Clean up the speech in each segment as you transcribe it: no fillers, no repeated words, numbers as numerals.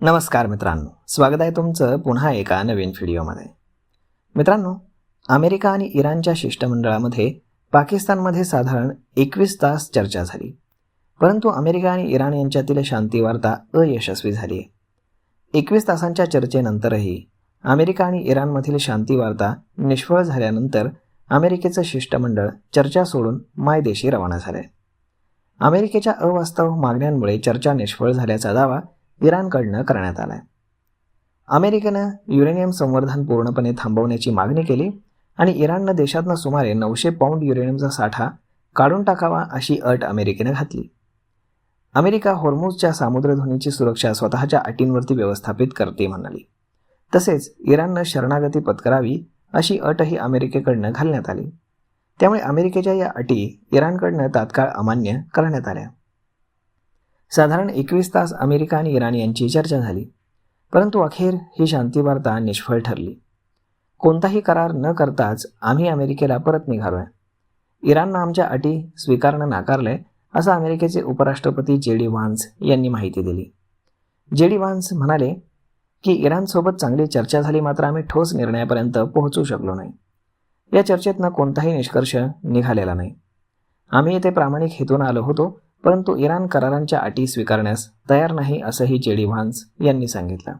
नमस्कार मित्रांनो, स्वागत आहे तुमचं पुन्हा एका नवीन व्हिडिओमध्ये. मित्रांनो, अमेरिका आणि इराणच्या शिष्टमंडळामध्ये पाकिस्तानमध्ये साधारण 21 तास चर्चा झाली, परंतु अमेरिका आणि इराण यांच्यातील शांती वार्ता अयशस्वी झाली आहे. 21 तासांच्या चर्चेनंतरही अमेरिका आणि इराणमधील शांती वार्ता निष्फळ झाल्यानंतर अमेरिकेचं शिष्टमंडळ चर्चा सोडून मायदेशी रवाना झाले. अमेरिकेच्या अवास्तव मागण्यांमुळे चर्चा निष्फळ झाल्याचा दावा इराणकडनं करण्यात आला आहे. अमेरिकेनं युरेनियम संवर्धन पूर्णपणे थांबवण्याची मागणी केली आणि इराणनं देशातनं सुमारे 900 पौंड युरेनियमचा साठा काढून टाकावा अशी अट अमेरिकेनं घातली. अमेरिका होर्मुझच्या सामुद्रधुनीची सुरक्षा स्वतःच्या अटींवरती व्यवस्थापित करते म्हणाली. तसेच इराणनं शरणागती पत्करावी अशी अटही अमेरिकेकडनं घालण्यात आली. त्यामुळे अमेरिकेच्या या अटी इराणकडनं तात्काळ अमान्य करण्यात आल्या. साधारण 21 तास अमेरिका आणि इराण यांची चर्चा झाली, परंतु अखेर ही शांती वार्ता निष्फळ ठरली. कोणताही करार न करताच आम्ही अमेरिकेला परत निघालोय. इराणनं आमच्या अटी स्वीकारणं नाकारलंय असं अमेरिकेचे उपराष्ट्रपती JD व्हान्स यांनी माहिती दिली. JD व्हान्स म्हणाले की इराणसोबत चांगली चर्चा झाली, मात्र आम्ही ठोस निर्णयापर्यंत पोहोचू शकलो नाही. या चर्चेतनं कोणताही निष्कर्ष निघालेला नाही. आम्ही येथे प्रामाणिक हेतून आलो होतो, परंतु इराण करारांच्या अटी स्वीकारण्यास तयार नाही असंही JD व्हान्स यांनी सांगितलं.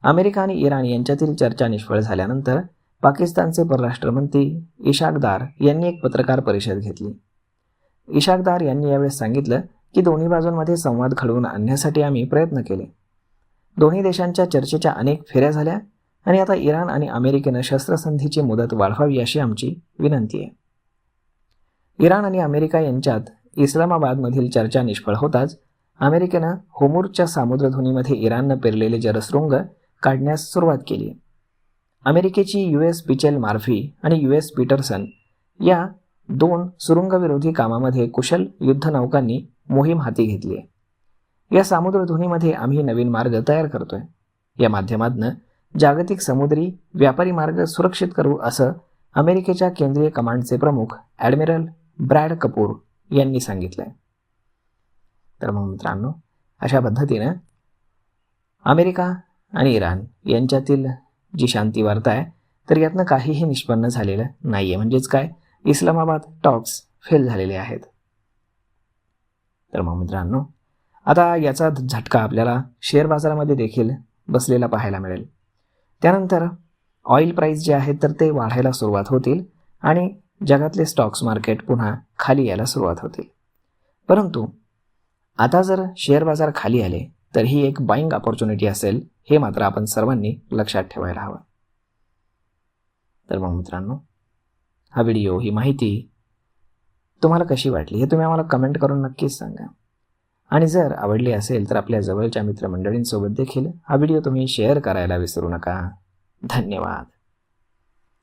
अमेरिका आणि इराण यांच्यातील चर्चा निष्फळ झाल्यानंतर पाकिस्तानचे परराष्ट्रमंत्री इशाक दार यांनी एक पत्रकार परिषद घेतली. इशाक दार यांनी यावेळेस सांगितलं की दोन्ही बाजूंमध्ये संवाद घडवून आणण्यासाठी आम्ही प्रयत्न केले. दोन्ही देशांच्या चर्चेच्या अनेक फेऱ्या झाल्या आणि आता इराण आणि अमेरिकेनं शस्त्रसंधीची मुदत वाढवावी अशी आमची विनंती आहे. इराण आणि अमेरिका यांच्यात इस्लामाबादमधील चर्चा निष्फळ होताच अमेरिकेनं होर्मुझच्या सामुद्रधुनीमध्ये इराणनं पेरलेले जलसुरुंग काढण्यास सुरुवात केली. अमेरिकेची US पिचेल मार्फी आणि US पीटरसन या 2 सुरुंगविरोधी कामामध्ये कुशल युद्धनौकांनी मोहीम हाती घेतली आहे. या सामुद्रधुनीमध्ये आम्ही नवीन मार्ग तयार करतोय. या माध्यमातून जागतिक समुद्री व्यापारी मार्ग सुरक्षित करू असं अमेरिकेच्या केंद्रीय कमांडचे प्रमुख ॲडमिरल ब्रॅड कपूर यांनी सांगितलंय. तर मग मित्रांनो, अशा पद्धतीनं अमेरिका आणि इराण यांच्यातील जी शांती वार्ता आहे तर यातनं काहीही निष्पन्न झालेलं नाही आहे. म्हणजेच काय, इस्लामाबाद टॉक्स फेल झालेले आहेत. तर मग मित्रांनो, आता याचा झटका आपल्याला शेअर बाजारामध्ये देखील बसलेला पाहायला मिळेल. त्यानंतर ऑइल प्राईस जे आहेत तर ते वाढायला सुरुवात होतील आणि जगातले स्टॉक्स मार्केट पुन्हा खाली यायला सुरुवात होतील. परंतु आता जर शेअर बाजार खाली आले तर ही एक बाईंग ऑपॉर्च्युनिटी असेल, हे मात्र आपण सर्वांनी लक्षात ठेवायला हवं. तर मग मित्रांनो, हा व्हिडिओ, ही माहिती तुम्हाला कशी वाटली हे तुम्ही आम्हाला कमेंट करून नक्कीच सांगा. आणि जर आवडली असेल तर आपल्या जवळच्या मित्रमंडळींसोबत देखील हा व्हिडिओ तुम्ही शेअर करायला विसरू नका. धन्यवाद.